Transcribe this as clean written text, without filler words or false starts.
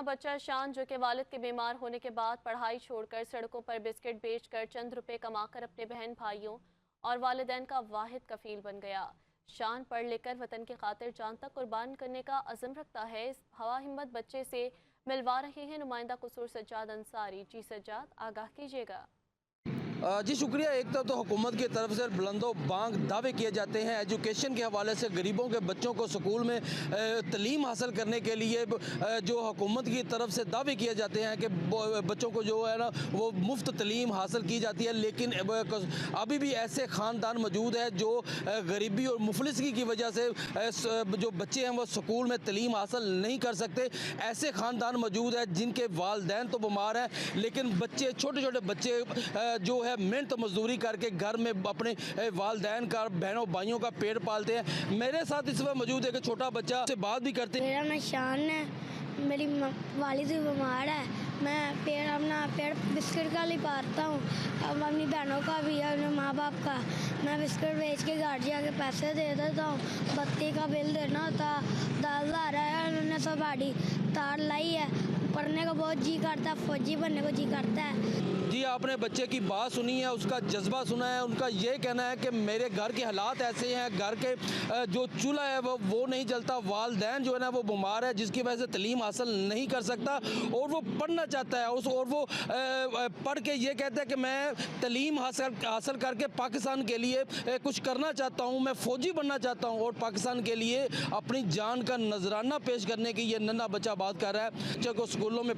बच्चा शान जो कि वालिद के बीमार होने के बाद पढ़ाई छोड़कर सड़कों पर बिस्किट बेचकर चंद रुपए कमाकर अपने बहन भाइयों और वालिदैन का वाहिद कफील बन गया। शान पढ़ लिखकर वतन की खातिर जान तक कुर्बान करने का अज़म रखता है। इस हवा हिम्मत बच्चे से मिलवा रहे हैं नुमाइंदा कसूर सज्जाद अंसारी। जी सज्जाद, आगाह कीजिएगा। जी शुक्रिया। एक तरफ तो हुकूमत की तरफ से बुलंदो बांग दावे किए जाते हैं एजुकेशन के हवाले से, गरीबों के बच्चों को स्कूल में तलीम हासिल करने के लिए जो हुकूमत की तरफ से दावे किए जाते हैं कि बच्चों को जो है ना वो मुफ्त तलीम हासिल की जाती है, लेकिन अभी भी ऐसे ख़ानदान मौजूद है जो गरीबी और मुफलिसगी की वजह से जो बच्चे हैं वो स्कूल में तलीम हासिल नहीं कर सकते। ऐसे ख़ानदान मौजूद है जिनके वालदैन तो बीमार हैं, लेकिन बच्चे, छोटे छोटे बच्चे जो है मेहनत मजदूरी करके घर में अपने वालदैन का, बहनों भाइयों का पेट पालते हैं। मेरे साथ इस वक्त मौजूद है कि छोटा बच्चा से बात भी करते हैं। मेरा नाम शान है, मेरी वालिद बीमार है, मैं अपना पेड़ बिस्किट का पालता हूँ, अब अपनी बहनों का भी है, अपने माँ बाप का। मैं बिस्किट बेच के घर जाके पैसे दे देता हूँ, बत्ती का बिल देना होता, दाल आ रहा है, उन्होंने सब गाड़ी तार लाई है। पढ़ने का बहुत जी करता है, फौजी बनने को जी करता है। जी आपने बच्चे की बात सुनी है, उसका जज्बा सुना है। उनका ये कहना है कि मेरे घर के हालात ऐसे हैं, घर के जो चूल्हा है वो नहीं जलता, वालदैन जो है ना वो बीमार है जिसकी वजह से तलीम हासिल नहीं कर सकता और वो पढ़ना चाहता है और वो पढ़ के ये कहता है कि मैं तलीम हासिल करके पाकिस्तान के लिए कुछ करना चाहता हूँ, मैं फ़ौजी बनना चाहता हूँ और पाकिस्तान के लिए अपनी जान का नजराना पेश करने की ये नन्हा बच्चा बात कर रहा है। बच्चे को स्कूलों में